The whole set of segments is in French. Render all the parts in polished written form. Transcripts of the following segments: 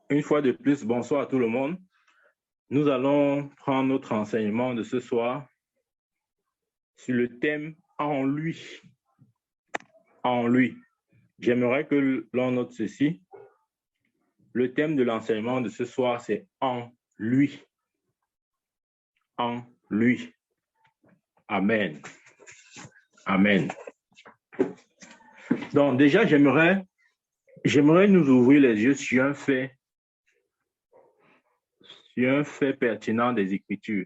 Une fois de plus, bonsoir à tout le monde. Nous allons prendre notre enseignement de ce soir sur le thème « En lui ». En lui. J'aimerais que l'on note ceci. Le thème de l'enseignement de ce soir, c'est « En lui ». En lui. Amen. Amen. Donc déjà, j'aimerais nous ouvrir les yeux sur un fait pertinent des Écritures,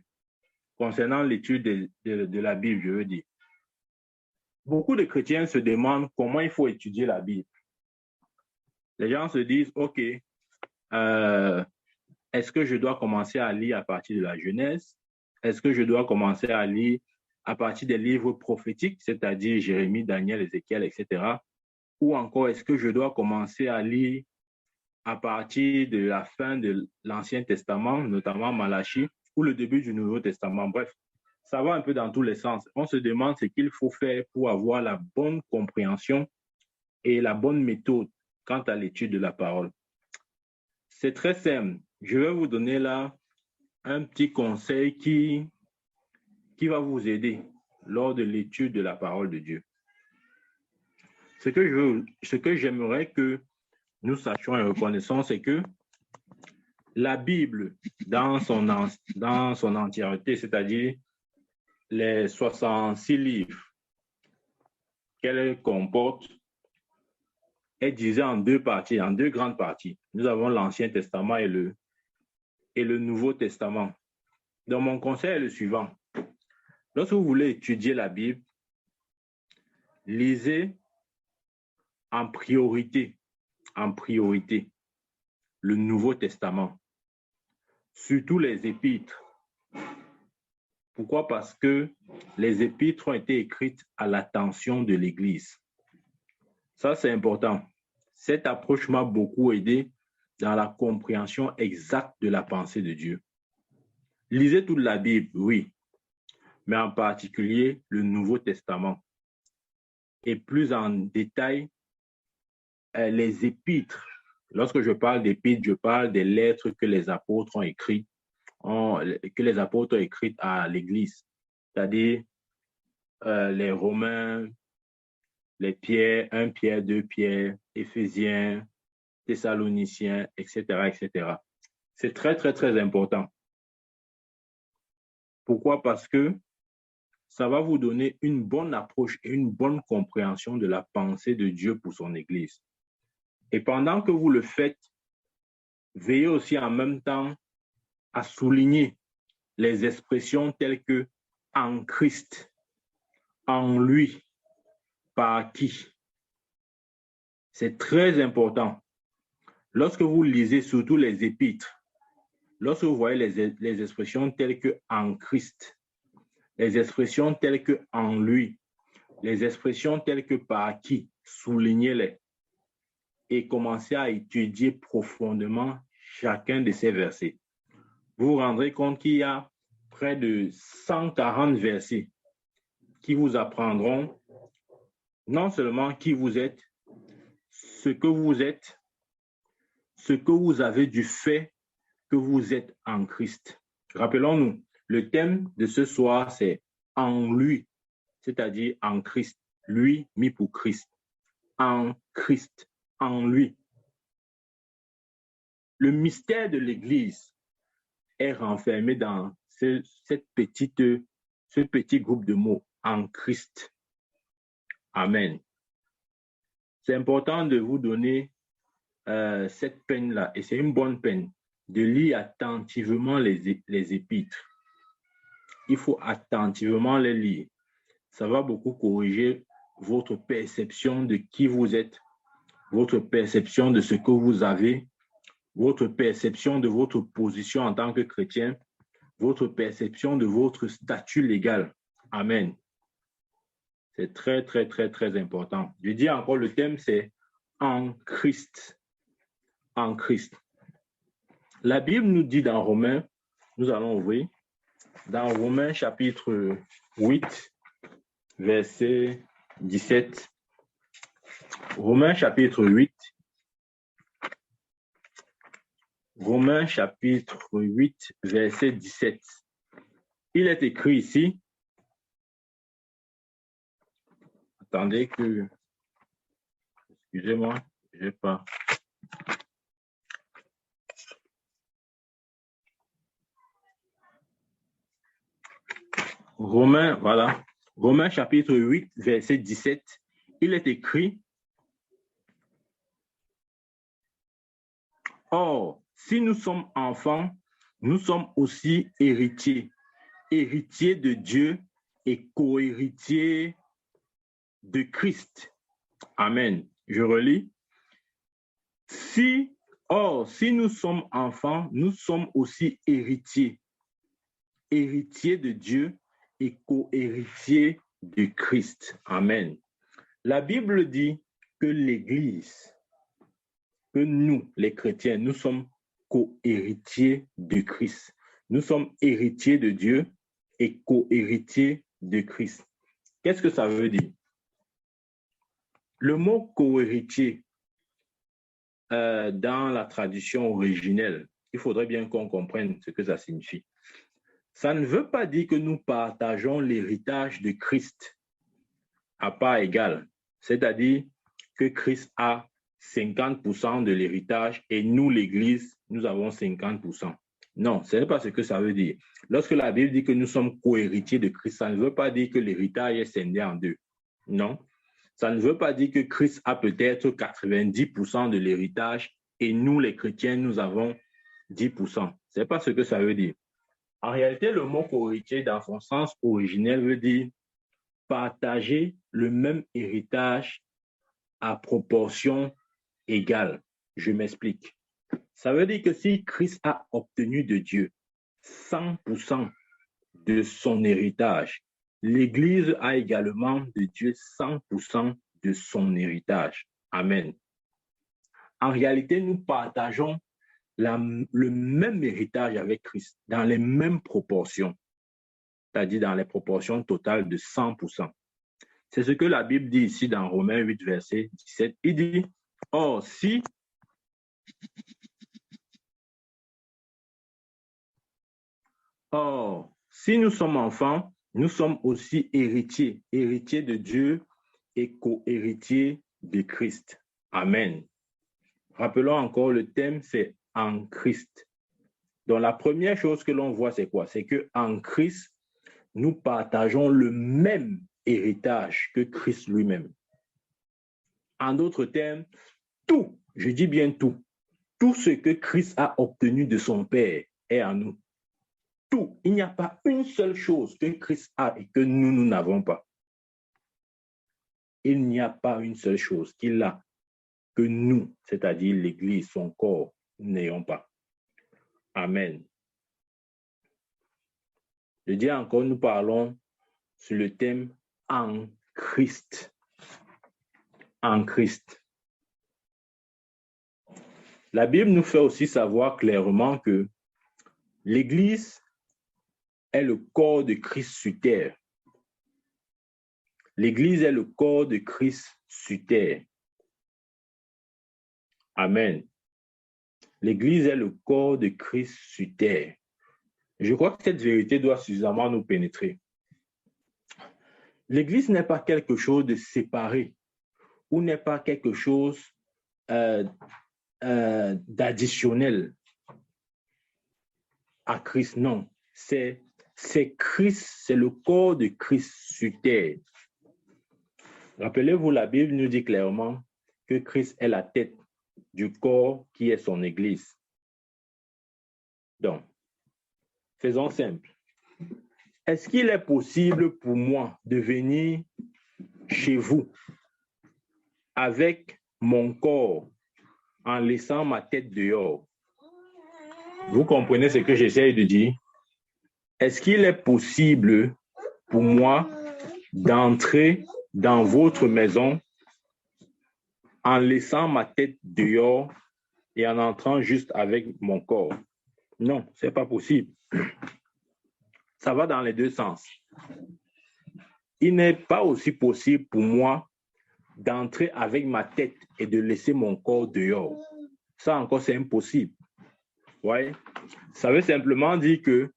concernant l'étude de la Bible, je veux dire. Beaucoup de chrétiens se demandent comment il faut étudier la Bible. Les gens se disent, OK, est-ce que je dois commencer à lire à partir de la Genèse? Est-ce que je dois commencer à lire à partir des livres prophétiques, c'est-à-dire Jérémie, Daniel, Ézéchiel, etc. Ou encore, est-ce que je dois commencer à lire à partir de la fin de l'Ancien Testament, notamment Malachie, ou le début du Nouveau Testament? Bref, ça va un peu dans tous les sens. On se demande ce qu'il faut faire pour avoir la bonne compréhension et la bonne méthode quant à l'étude de la parole. C'est très simple. Je vais vous donner là un petit conseil qui va vous aider lors de l'étude de la parole de Dieu. Ce que j'aimerais que nous sachions et reconnaissons, c'est que la Bible, dans son entièreté, c'est-à-dire les 66 livres qu'elle comporte, est divisée en deux parties, en deux grandes parties. Nous avons l'Ancien Testament et le Nouveau Testament. Donc, mon conseil est le suivant. Lorsque vous voulez étudier la Bible, lisez en priorité le Nouveau Testament, surtout les épîtres. Pourquoi? Parce que les épîtres ont été écrites à l'attention de l'Église. Ça, c'est important. Cette approche m'a beaucoup aidé dans la compréhension exacte de la pensée de Dieu. Lisez toute la Bible, oui, mais en particulier le Nouveau Testament. Et plus en détail, les épîtres. Lorsque je parle d'épîtres, je parle des lettres que les apôtres ont écrites, à l'Église, c'est-à-dire les Romains, les Pierre, 1 Pierre, 2 Pierre, Éphésiens, Thessaloniciens, etc., etc. C'est très, très, très important. Pourquoi? Parce que ça va vous donner une bonne approche et une bonne compréhension de la pensée de Dieu pour son Église. Et pendant que vous le faites, veillez aussi en même temps à souligner les expressions telles que « en Christ »,« en lui »,« par qui ». C'est très important. Lorsque vous lisez surtout les épîtres, lorsque vous voyez les expressions telles que « en Christ », les expressions telles que « en lui », les expressions telles que « par qui », soulignez-les et commencez à étudier profondément chacun de ces versets. Vous vous rendrez compte qu'il y a près de 140 versets qui vous apprendront non seulement qui vous êtes, ce que vous êtes, ce que vous avez du fait que vous êtes en Christ. Rappelons-nous, le thème de ce soir, c'est « en lui », c'est-à-dire en Christ, lui mis pour Christ, en Christ, en lui. Le mystère de l'Église est renfermé dans ce petit groupe de mots, en Christ. Amen. C'est important de vous donner cette peine-là, et c'est une bonne peine, de lire attentivement les épîtres. Il faut attentivement les lire. Ça va beaucoup corriger votre perception de qui vous êtes, votre perception de ce que vous avez, votre perception de votre position en tant que chrétien, votre perception de votre statut légal. Amen. C'est très, très, très, très important. Je dis encore, le thème, c'est « en Christ ». En Christ. La Bible nous dit dans Romains, nous allons ouvrir, dans Romains chapitre 8, verset 17. Romains chapitre 8, Romains chapitre 8, verset 17. Il est écrit ici, attendez que, excusez-moi, je n'ai pas. Romains, voilà. Romains chapitre 8, verset 17. Il est écrit, or, si nous sommes enfants, nous sommes aussi héritiers, héritiers de Dieu et co-héritiers de Christ. Amen. Je relis. Or, si nous sommes enfants, nous sommes aussi héritiers, héritiers de Dieu et co-héritiers de Christ. Amen. La Bible dit que l'Église, que nous, les chrétiens, nous sommes co-héritiers de Christ. Nous sommes héritiers de Dieu et co-héritiers de Christ. Qu'est-ce que ça veut dire? Le mot co-héritier, dans la tradition originelle, il faudrait bien qu'on comprenne ce que ça signifie. Ça ne veut pas dire que nous partageons l'héritage de Christ à part égale, c'est-à-dire que Christ a 50% de l'héritage et nous, l'Église, nous avons 50%. Non, ce n'est pas ce que ça veut dire. Lorsque la Bible dit que nous sommes co-héritiers de Christ, ça ne veut pas dire que l'héritage est scindé en deux. Non. Ça ne veut pas dire que Christ a peut-être 90% de l'héritage et nous, les chrétiens, nous avons 10%. Ce n'est pas ce que ça veut dire. En réalité, le mot co-héritier, dans son sens originel, veut dire partager le même héritage à proportion égale. Je m'explique. Ça veut dire que si Christ a obtenu de Dieu 100% de son héritage, l'Église a également de Dieu 100% de son héritage. Amen. En réalité, nous partageons le même héritage avec Christ, dans les mêmes proportions, c'est-à-dire dans les proportions totales de 100%. C'est ce que la Bible dit ici dans Romains 8, verset 17. Il dit, or, si nous sommes enfants, nous sommes aussi héritiers, héritiers de Dieu et co-héritiers de Christ. Amen. Rappelons encore, le thème, c'est en Christ. Donc, la première chose que l'on voit, c'est quoi? C'est qu'en Christ, nous partageons le même héritage que Christ lui-même. En d'autres termes, tout, je dis bien tout ce que Christ a obtenu de son Père est en nous. Tout. Il n'y a pas une seule chose que Christ a et que nous n'avons pas. Il n'y a pas une seule chose qu'il a que nous, c'est-à-dire l'Église, son corps, n'ayons pas. Amen. Je dis encore, nous parlons sur le thème en Christ. En Christ. La Bible nous fait aussi savoir clairement que l'Église est le corps de Christ sur terre. L'Église est le corps de Christ sur terre. Amen. L'Église est le corps de Christ sur terre. Je crois que cette vérité doit suffisamment nous pénétrer. L'Église n'est pas quelque chose de séparé ou n'est pas quelque chose d'additionnel à Christ. Non, c'est Christ, c'est le corps de Christ sur terre. Rappelez-vous, la Bible nous dit clairement que Christ est la tête du corps qui est son Église. Donc, faisons simple. Est-ce qu'il est possible pour moi de venir chez vous avec mon corps en laissant ma tête dehors? Vous comprenez ce que j'essaie de dire? Est-ce qu'il est possible pour moi d'entrer dans votre maison en laissant ma tête dehors et en entrant juste avec mon corps? Non, ce n'est pas possible. Ça va dans les deux sens. Il n'est pas aussi possible pour moi d'entrer avec ma tête et de laisser mon corps dehors. Ça encore, c'est impossible. Ouais. Ça veut simplement dire que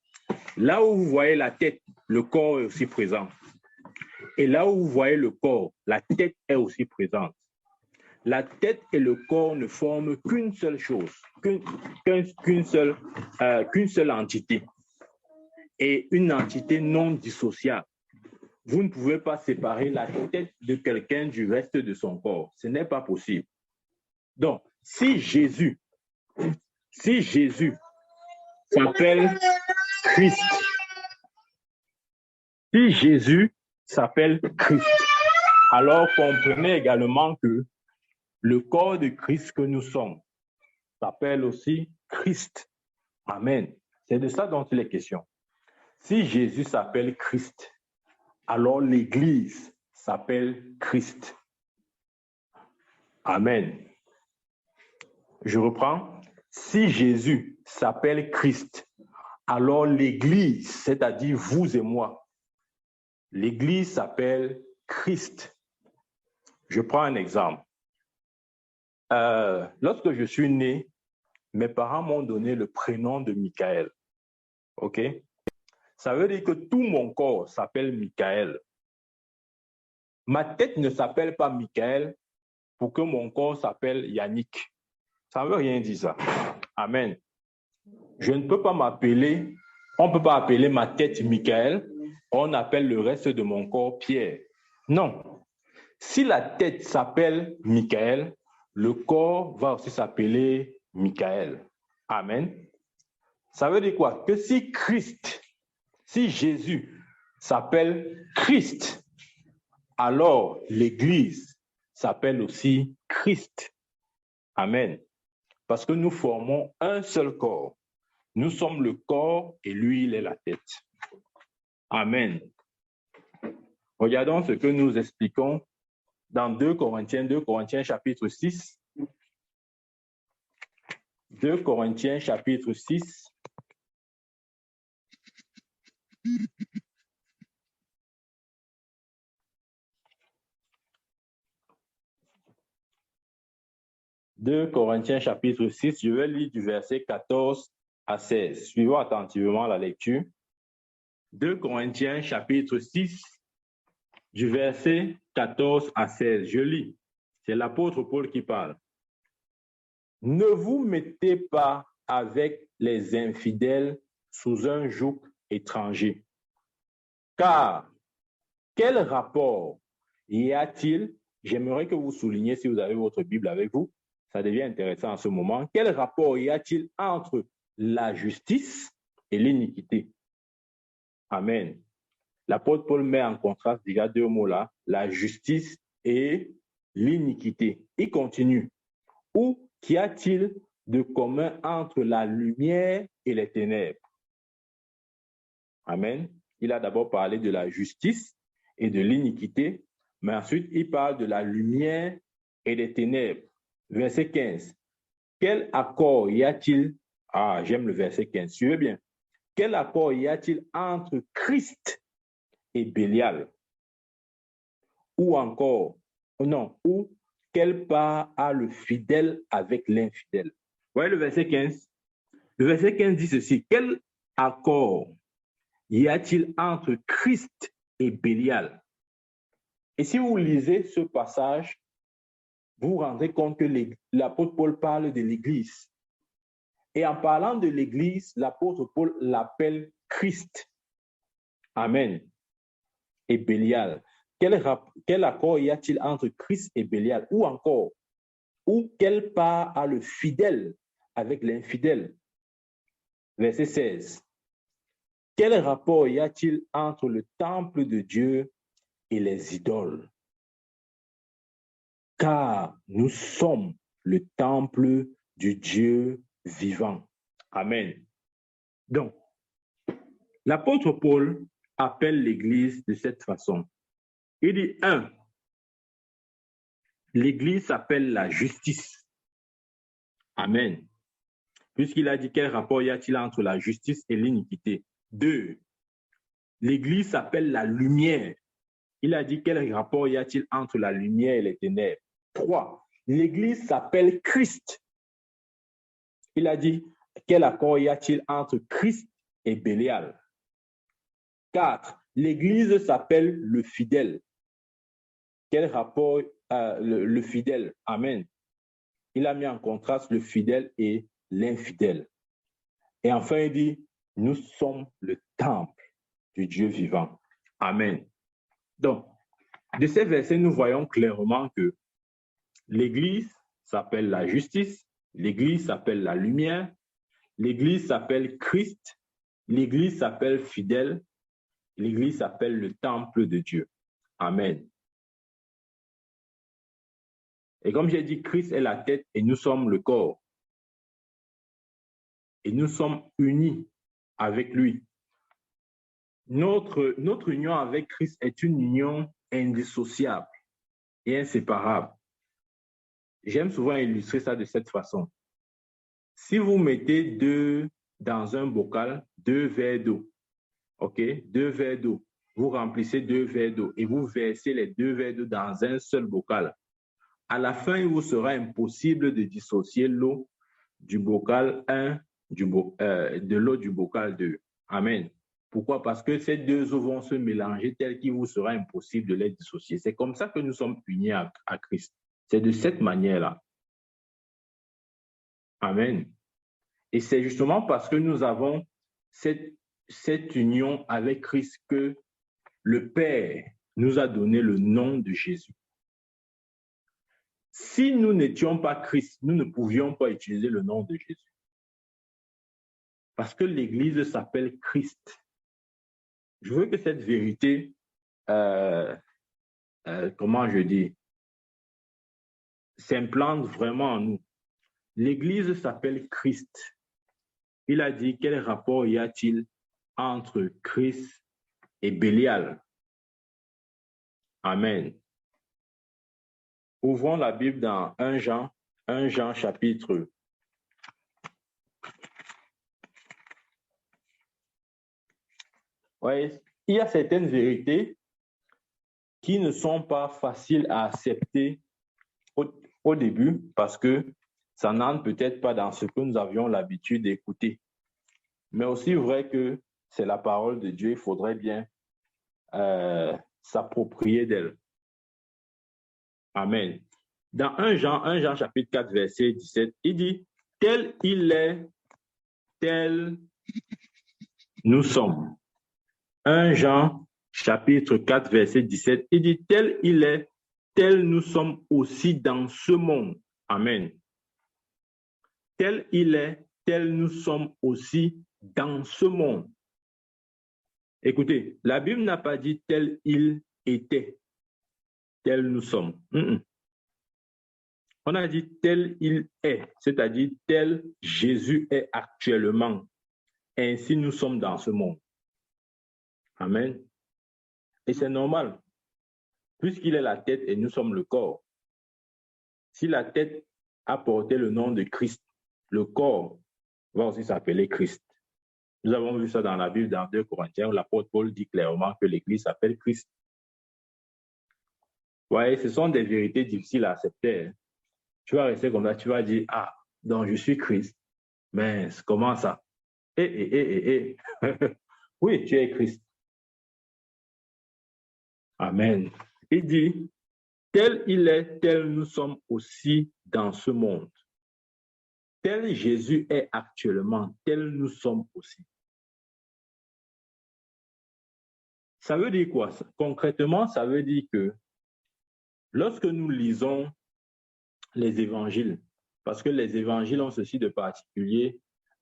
là où vous voyez la tête, le corps est aussi présent. Et là où vous voyez le corps, la tête est aussi présente. La tête et le corps ne forment qu'une seule chose, qu'une seule entité. Et une entité non dissociable. Vous ne pouvez pas séparer la tête de quelqu'un du reste de son corps. Ce n'est pas possible. Donc, si Jésus s'appelle Christ, si Jésus s'appelle Christ, alors comprenez également que le corps de Christ que nous sommes s'appelle aussi Christ. Amen. C'est de ça dont il est question. Si Jésus s'appelle Christ, alors l'Église s'appelle Christ. Amen. Je reprends. Si Jésus s'appelle Christ, alors l'Église, c'est-à-dire vous et moi, l'Église s'appelle Christ. Je prends un exemple. Lorsque je suis né, mes parents m'ont donné le prénom de Michael. OK? Ça veut dire que tout mon corps s'appelle Michael. Ma tête ne s'appelle pas Michael pour que mon corps s'appelle Yannick. Ça ne veut rien dire ça. Amen. Je ne peux pas m'appeler, on ne peut pas appeler ma tête Michael, on appelle le reste de mon corps Pierre. Non. Si la tête s'appelle Michael, le corps va aussi s'appeler Michael. Amen. Ça veut dire quoi? Que si Jésus s'appelle Christ, alors l'Église s'appelle aussi Christ. Amen. Parce que nous formons un seul corps. Nous sommes le corps et lui, il est la tête. Amen. Regardons ce que nous expliquons dans 2 Corinthiens chapitre 6. 2 Corinthiens chapitre 6. Deux Corinthiens chapitre 6, je vais lire du verset 14 à 16. Suivons attentivement la lecture. 2 Corinthiens chapitre 6, du verset 14 à 16. Je lis. C'est l'apôtre Paul qui parle. Ne vous mettez pas avec les infidèles sous un joug étranger. Car quel rapport y a-t-il? J'aimerais que vous souligniez si vous avez votre Bible avec vous. Ça devient intéressant en ce moment. Quel rapport y a-t-il entre la justice et l'iniquité? Amen. L'apôtre Paul met en contraste déjà 2 mots là, la justice et l'iniquité. Il continue. Ou qu'y a-t-il de commun entre la lumière et les ténèbres? Amen. Il a d'abord parlé de la justice et de l'iniquité, mais ensuite il parle de la lumière et des ténèbres. Verset 15. Quel accord y a-t-il? Ah, j'aime le verset 15. Suivez bien. Quel accord y a-t-il entre Christ et Bélial? Ou encore, non, ou quelle part a le fidèle avec l'infidèle? Vous voyez le verset 15? Le verset 15 dit ceci. Quel accord y a-t-il entre Christ et Bélial? Et si vous lisez ce passage, vous vous rendrez compte que l'apôtre Paul parle de l'Église. Et en parlant de l'Église, l'apôtre Paul l'appelle Christ. Amen. Et Bélial. Quel accord y a-t-il entre Christ et Bélial? Ou encore, ou quelle part a le fidèle avec l'infidèle? Verset 16. Quel rapport y a-t-il entre le temple de Dieu et les idoles? Car nous sommes le temple du Dieu vivant. Amen. Donc, l'apôtre Paul appelle l'Église de cette façon. Il dit 1. L'Église s'appelle la justice. Amen. Puisqu'il a dit quel rapport y a-t-il entre la justice et l'iniquité? 2. L'Église s'appelle la lumière. Il a dit quel rapport y a-t-il entre la lumière et les ténèbres? 3. L'Église s'appelle Christ. Il a dit quel accord y a-t-il entre Christ et Bélial? 4. L'Église s'appelle le fidèle. Quel rapport le fidèle? Amen. Il a mis en contraste le fidèle et l'infidèle. Et enfin, il dit, nous sommes le temple du Dieu vivant. Amen. Donc, de ces versets, nous voyons clairement que l'Église s'appelle la justice, l'Église s'appelle la lumière, l'Église s'appelle Christ, l'Église s'appelle fidèle, l'Église s'appelle le temple de Dieu. Amen. Et comme j'ai dit, Christ est la tête et nous sommes le corps. Et nous sommes unis avec lui. Notre union avec Christ est une union indissociable et inséparable. J'aime souvent illustrer ça de cette façon. Si vous mettez dans un bocal, 2 verres d'eau, OK, 2 verres d'eau, vous remplissez 2 verres d'eau et vous versez les 2 verres d'eau dans un seul bocal, à la fin, il vous sera impossible de dissocier l'eau du bocal 1 de l'eau du bocal 2. Amen. Pourquoi? Parce que ces 2 eaux vont se mélanger tel qu'il vous sera impossible de les dissocier. C'est comme ça que nous sommes unis à Christ. C'est de cette manière-là. Amen. Et c'est justement parce que nous avons cette union avec Christ que le Père nous a donné le nom de Jésus. Si nous n'étions pas Christ, nous ne pouvions pas utiliser le nom de Jésus. Parce que l'Église s'appelle Christ. Je veux que cette vérité, comment je dis, s'implante vraiment en nous. L'Église s'appelle Christ. Il a dit, quel rapport y a-t-il entre Christ et Bélial? Amen. Ouvrons la Bible dans 1 Jean chapitre. Ouais, il y a certaines vérités qui ne sont pas faciles à accepter au début parce que ça n'entre peut-être pas dans ce que nous avions l'habitude d'écouter. Mais aussi vrai que c'est la parole de Dieu, il faudrait bien s'approprier d'elle. Amen. Dans 1 Jean chapitre 4, verset 17, il dit, tel il est, tel nous sommes. 1 Jean chapitre 4, verset 17, il dit, tel il est, tel nous sommes aussi dans ce monde. Amen. Tel il est, tel nous sommes aussi dans ce monde. Écoutez, la Bible n'a pas dit tel il était, tel nous sommes. On a dit tel il est, c'est-à-dire tel Jésus est actuellement. Ainsi nous sommes dans ce monde. Amen. Et c'est normal, puisqu'il est la tête et nous sommes le corps. Si la tête a porté le nom de Christ, le corps va aussi s'appeler Christ. Nous avons vu ça dans la Bible, dans 2 Corinthiens, où l'apôtre Paul dit clairement que l'Église s'appelle Christ. Vous voyez, ce sont des vérités difficiles à accepter. Tu vas rester comme ça, tu vas dire, ah, donc je suis Christ. Mais comment ça? Oui, tu es Christ. Amen. Il dit, tel il est, tel nous sommes aussi dans ce monde. Tel Jésus est actuellement, tel nous sommes aussi. Ça veut dire quoi? Concrètement, ça veut dire que lorsque nous lisons les évangiles, parce que les évangiles ont ceci de particulier,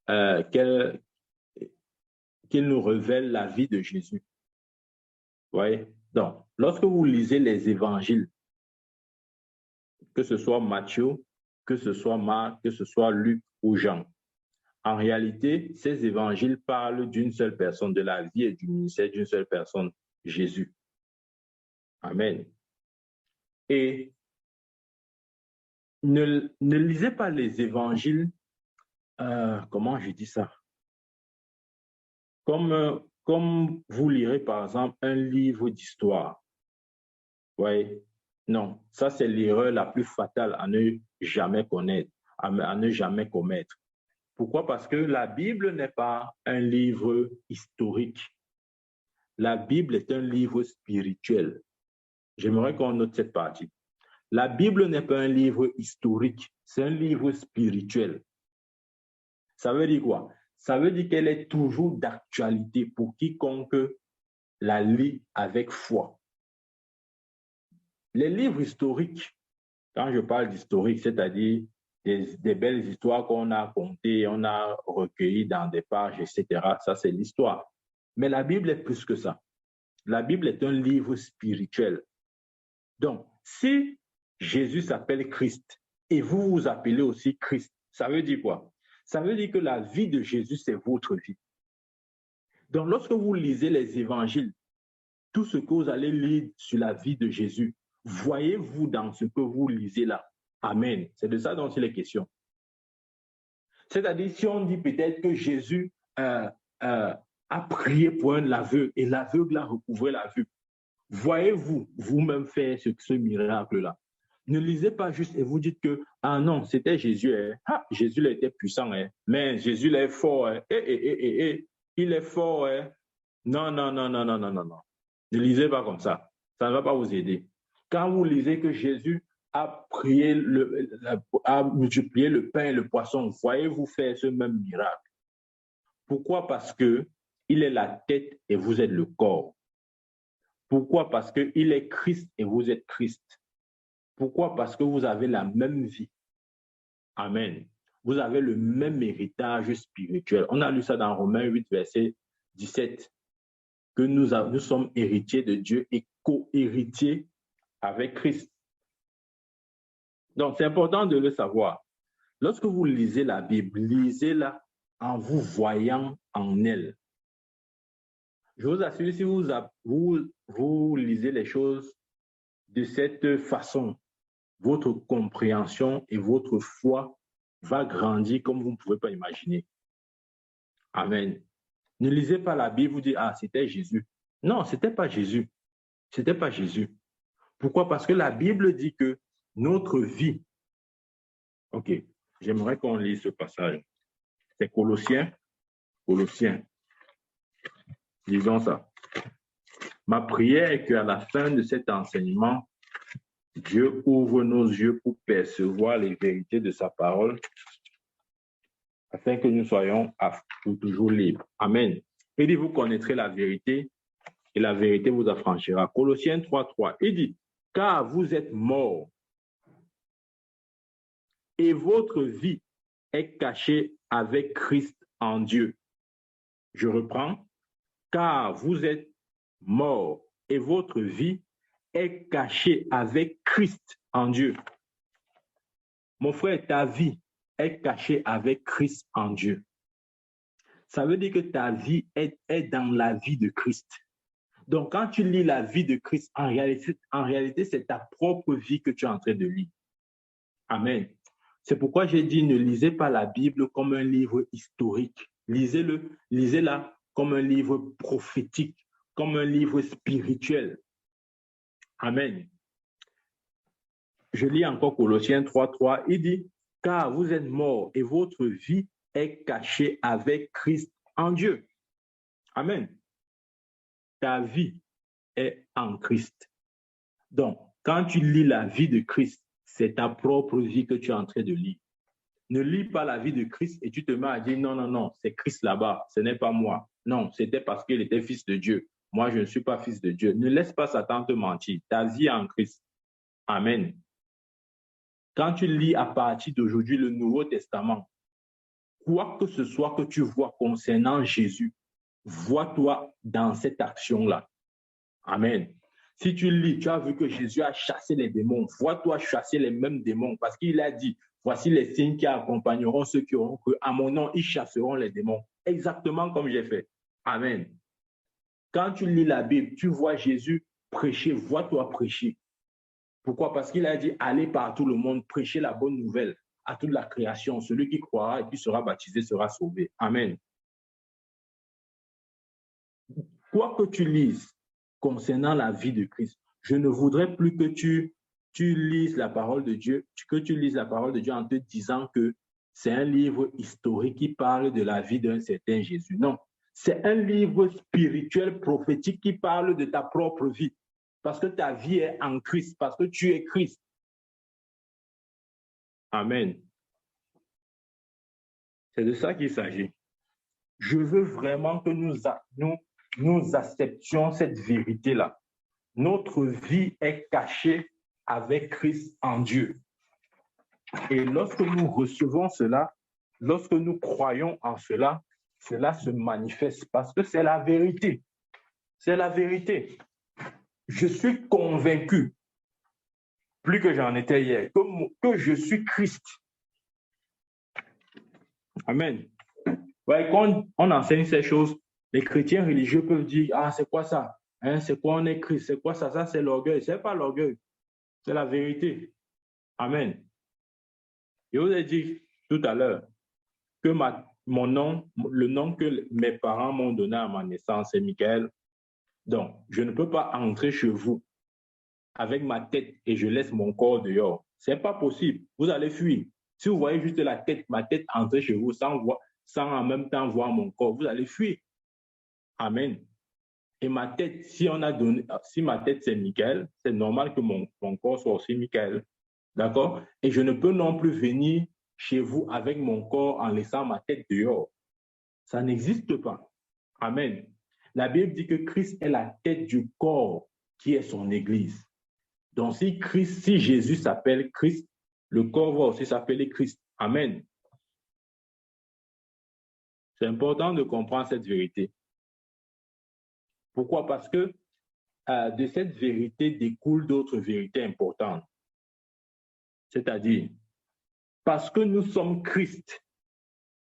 qu'ils nous révèlent la vie de Jésus. Vous voyez? Donc, lorsque vous lisez les évangiles, que ce soit Matthieu, que ce soit Marc, que ce soit Luc ou Jean, en réalité, ces évangiles parlent d'une seule personne, de la vie et du ministère d'une seule personne, Jésus. Amen. Et ne lisez pas les évangiles, comment je dis ça? Comme vous lirez par exemple un livre d'histoire. Oui, non, ça c'est l'erreur la plus fatale à ne jamais connaître, à ne jamais commettre. Pourquoi? Parce que la Bible n'est pas un livre historique. La Bible est un livre spirituel. J'aimerais qu'on note cette partie. La Bible n'est pas un livre historique, c'est un livre spirituel. Ça veut dire quoi? Ça veut dire qu'elle est toujours d'actualité pour quiconque la lit avec foi. Les livres historiques, quand je parle d'historique, c'est-à-dire des belles histoires qu'on a contées, on a recueillies dans des pages, etc., ça c'est l'histoire. Mais la Bible est plus que ça. La Bible est un livre spirituel. Donc, si Jésus s'appelle Christ et vous vous appelez aussi Christ, ça veut dire quoi? Ça veut dire que la vie de Jésus, c'est votre vie. Donc, lorsque vous lisez les évangiles, tout ce que vous allez lire sur la vie de Jésus, voyez-vous dans ce que vous lisez là? Amen. C'est de ça dont il est question. C'est-à-dire, si on dit peut-être que Jésus a prié pour un aveugle et l'aveugle a recouvré la vue, voyez-vous vous-même faire ce miracle-là? Ne lisez pas juste et vous dites que, ah non, c'était Jésus. Hein. Ah, Jésus là, était puissant, hein. Mais Jésus là, est fort. Hein. Il est fort. Hein. Non, non, non, non, non, non, non, non. Ne lisez pas comme ça. Ça ne va pas vous aider. Quand vous lisez que Jésus a multiplié le pain et le poisson, voyez-vous faire ce même miracle. Pourquoi? Parce qu'il est la tête et vous êtes le corps. Pourquoi? Parce qu'il est Christ et vous êtes Christ. Pourquoi? Parce que vous avez la même vie. Amen. Vous avez le même héritage spirituel. On a lu ça dans Romains 8, verset 17, que nous sommes héritiers de Dieu et co-héritiers avec Christ. Donc, c'est important de le savoir. Lorsque vous lisez la Bible, lisez-la en vous voyant en elle. Je vous assure, si vous lisez les choses de cette façon, votre compréhension et votre foi va grandir comme vous ne pouvez pas imaginer. Amen. Ne lisez pas la Bible, vous dites, ah, c'était Jésus. Non, ce n'était pas Jésus. Ce n'était pas Jésus. Pourquoi? Parce que la Bible dit que notre vie, ok, j'aimerais qu'on lise ce passage. C'est Colossiens. Lisons ça. Ma prière est qu'à la fin de cet enseignement, Dieu ouvre nos yeux pour percevoir les vérités de sa parole, afin que nous soyons toujours libres. Amen. Il dit, vous connaîtrez la vérité, et la vérité vous affranchira. Colossiens 3:3, il dit, car vous êtes morts, et votre vie est cachée avec Christ en Dieu. Je reprends, car vous êtes morts, et votre vie est cachée avec Christ en Dieu. Mon frère, ta vie est cachée avec Christ en Dieu. Ça veut dire que ta vie est dans la vie de Christ. Donc, quand tu lis la vie de Christ, en réalité, c'est ta propre vie que tu es en train de lire. Amen. C'est pourquoi j'ai dit, ne lisez pas la Bible comme un livre historique. Lisez-la comme un livre prophétique, comme un livre spirituel. Amen. Je lis encore Colossiens 3:3, il dit, car vous êtes morts et votre vie est cachée avec Christ en Dieu. Amen. Ta vie est en Christ. Donc, quand tu lis la vie de Christ, c'est ta propre vie que tu es en train de lire. Ne lis pas la vie de Christ et tu te mets à dire, non, non, non, c'est Christ là-bas, ce n'est pas moi. Non, c'était parce qu'il était fils de Dieu. Moi, je ne suis pas fils de Dieu. Ne laisse pas Satan te mentir. Ta vie est en Christ. Amen. Quand tu lis à partir d'aujourd'hui le Nouveau Testament, quoi que ce soit que tu vois concernant Jésus, vois-toi dans cette action-là. Amen. Si tu lis, tu as vu que Jésus a chassé les démons, vois-toi chasser les mêmes démons parce qu'il a dit, voici les signes qui accompagneront ceux qui auront cru. À mon nom, ils chasseront les démons. Exactement comme j'ai fait. Amen. Quand tu lis la Bible, tu vois Jésus prêcher, vois-toi prêcher. Pourquoi? Parce qu'il a dit, allez par tout le monde, prêcher la bonne nouvelle à toute la création. Celui qui croira et qui sera baptisé sera sauvé. Amen. Quoi que tu lises concernant la vie de Christ, je ne voudrais plus que tu lises la parole de Dieu, que tu lises la parole de Dieu en te disant que c'est un livre historique qui parle de la vie d'un certain Jésus. Non, c'est un livre spirituel, prophétique qui parle de ta propre vie. Parce que ta vie est en Christ, parce que tu es Christ. Amen. C'est de ça qu'il s'agit. Je veux vraiment que nous acceptions cette vérité-là. Notre vie est cachée avec Christ en Dieu. Et lorsque nous recevons cela, lorsque nous croyons en cela, cela se manifeste parce que c'est la vérité. C'est la vérité. Je suis convaincu, plus que j'en étais hier, que je suis Christ. Amen. Ouais, quand on enseigne ces choses, les chrétiens religieux peuvent dire, ah, c'est quoi ça? Hein, c'est quoi on est Christ? C'est quoi ça? Ça, c'est l'orgueil. Ce n'est pas l'orgueil. C'est la vérité. Amen. Je vous ai dit tout à l'heure que mon nom, le nom que mes parents m'ont donné à ma naissance, c'est Michael. Donc, je ne peux pas entrer chez vous avec ma tête et je laisse mon corps dehors. Ce n'est pas possible. Vous allez fuir. Si vous voyez juste ma tête entrer chez vous sans en même temps voir mon corps, vous allez fuir. Amen. Et ma tête, si ma tête c'est Michael, c'est normal que mon corps soit aussi Michael. D'accord? Et je ne peux non plus venir chez vous avec mon corps en laissant ma tête dehors. Ça n'existe pas. Amen. La Bible dit que Christ est la tête du corps qui est son Église. Donc si Jésus s'appelle Christ, le corps va aussi s'appeler Christ. Amen. C'est important de comprendre cette vérité. Pourquoi? Parce que de cette vérité découlent d'autres vérités importantes. C'est-à-dire, parce que nous sommes Christ,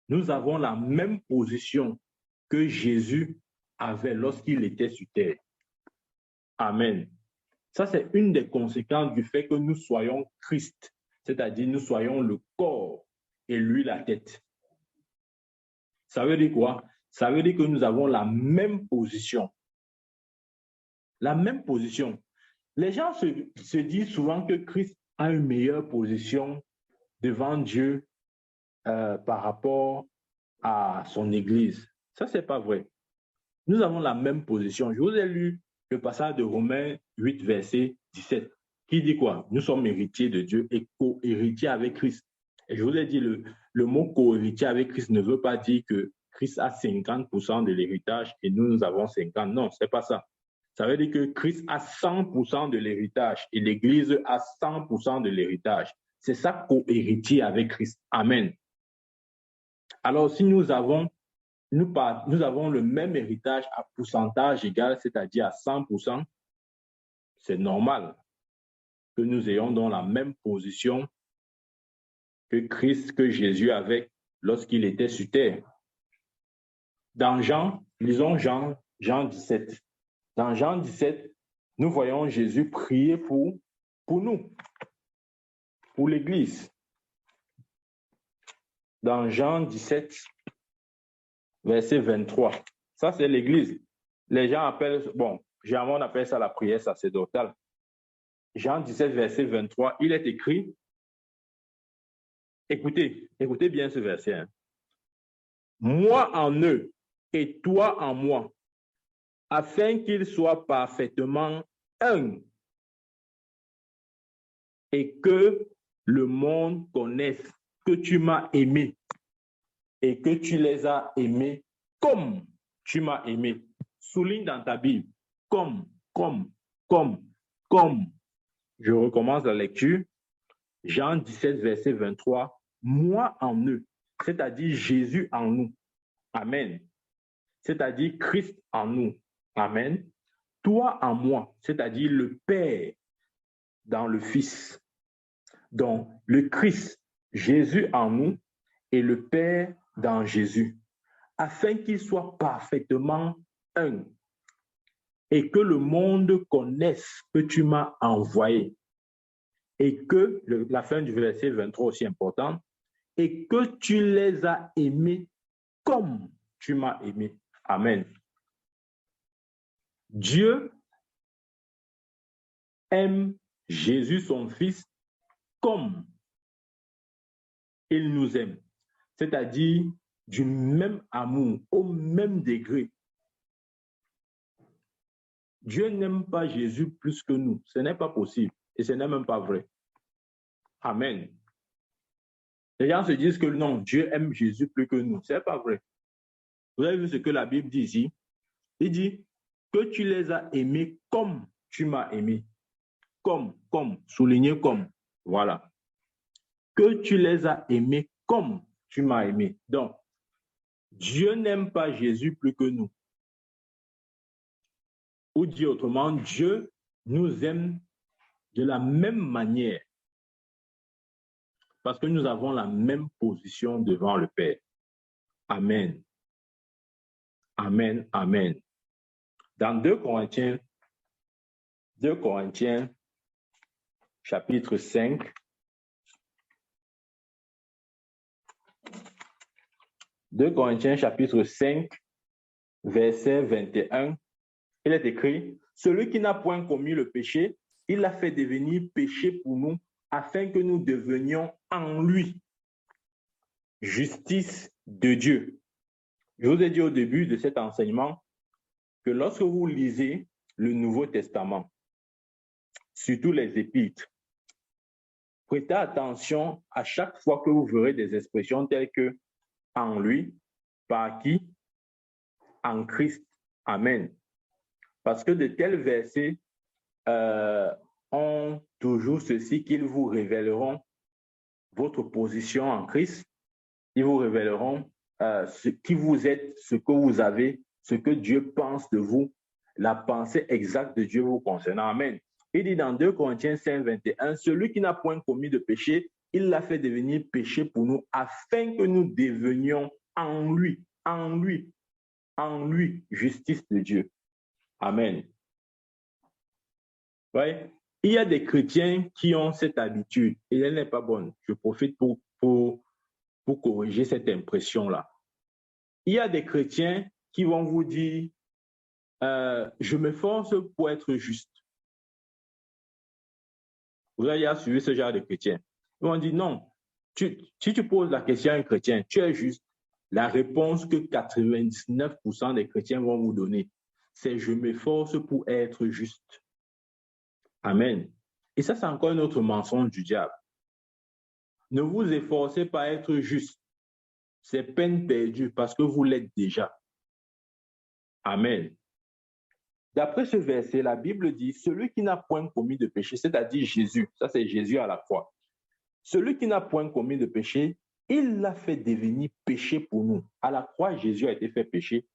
nous avons la même position que Jésus avait lorsqu'il était sur terre. Amen. Ça, c'est une des conséquences du fait que nous soyons Christ, c'est-à-dire nous soyons le corps et lui la tête. Ça veut dire quoi? Ça veut dire que nous avons la même position. La même position. Les gens se disent souvent que Christ a une meilleure position devant Dieu par rapport à son Église. Ça, ce n'est pas vrai. Nous avons la même position. Je vous ai lu le passage de Romains 8, verset 17, qui dit quoi? Nous sommes héritiers de Dieu et co-héritiers avec Christ. Et je vous ai dit, le mot co-héritier avec Christ ne veut pas dire que Christ a 50% de l'héritage et nous avons 50%. Non, ce n'est pas ça. Ça veut dire que Christ a 100% de l'héritage et l'Église a 100% de l'héritage. C'est ça, co-héritier avec Christ. Amen. Alors, si nous avons le même héritage à pourcentage égal, c'est-à-dire à 100%, c'est normal que nous ayons dans la même position que Christ, que Jésus avait lorsqu'il était sur terre. Dans lisons Jean 17. Dans Jean 17, nous voyons Jésus prier pour nous, pour l'Église. Dans Jean 17, verset 23. Ça, c'est l'Église. Les gens appellent, généralement, on appelle ça la prière sacerdotale. Jean 17, verset 23, il est écrit, écoutez bien ce verset. Hein. Moi en eux et toi en moi, afin qu'ils soient parfaitement un et que le monde connaisse que tu m'as aimé et que tu les as aimés comme tu m'as aimé. Souligne dans ta Bible, comme. Je recommence la lecture. Jean 17, verset 23. Moi en eux, c'est-à-dire Jésus en nous. Amen. C'est-à-dire Christ en nous. Amen. Toi en moi, c'est-à-dire le Père dans le Fils. Donc, le Christ, Jésus en nous et le Père dans Jésus, afin qu'ils soient parfaitement un et que le monde connaisse que tu m'as envoyé et que, la fin du verset 23 aussi important, et que tu les as aimés comme tu m'as aimé. Amen. Dieu aime Jésus, son Fils, comme il nous aime. c'est-à-dire du même amour, au même degré. Dieu n'aime pas Jésus plus que nous. Ce n'est pas possible et ce n'est même pas vrai. Amen. Les gens se disent que non, Dieu aime Jésus plus que nous. Ce n'est pas vrai. Vous avez vu ce que la Bible dit ici? Il dit que tu les as aimés comme tu m'as aimé. Comme, souligné comme. Voilà. Que tu les as aimés comme tu m'as aimé. Donc, Dieu n'aime pas Jésus plus que nous. Ou dit autrement, Dieu nous aime de la même manière parce que nous avons la même position devant le Père. Amen. Amen. Amen. Dans 2 Corinthiens, chapitre 5, 2 Corinthiens, chapitre 5, verset 21, il est écrit, « Celui qui n'a point commis le péché, il l'a fait devenir péché pour nous, afin que nous devenions en lui justice de Dieu. » Je vous ai dit au début de cet enseignement que lorsque vous lisez le Nouveau Testament, surtout les épîtres, prêtez attention à chaque fois que vous verrez des expressions telles que « en lui »,« par qui »,« en Christ ». Amen. Parce que de tels versets ont toujours ceci qu'ils vous révéleront votre position en Christ, ils vous révéleront ce qui vous êtes, ce que vous avez, ce que Dieu pense de vous, la pensée exacte de Dieu vous concernant. Amen. Il dit dans 2 Corinthiens 5, 21, « Celui qui n'a point commis de péché, il l'a fait devenir péché pour nous, afin que nous devenions en lui, justice de Dieu. » Amen. Ouais. Il y a des chrétiens qui ont cette habitude et elle n'est pas bonne. Je profite pour corriger cette impression-là. Il y a des chrétiens qui vont vous dire je m'efforce pour être juste. Vous avez suivi ce genre de chrétiens. Ils vont dire non. Si tu poses la question à un chrétien, tu es juste. La réponse que 99% des chrétiens vont vous donner, c'est je m'efforce pour être juste. Amen. Et ça, c'est encore un autre mensonge du diable. Ne vous efforcez pas à être juste. C'est peine perdue parce que vous l'êtes déjà. Amen. D'après ce verset, la Bible dit, celui qui n'a point commis de péché, c'est-à-dire Jésus, ça c'est Jésus à la croix. Celui qui n'a point commis de péché, il l'a fait devenir péché pour nous. À la croix, Jésus a été fait péché.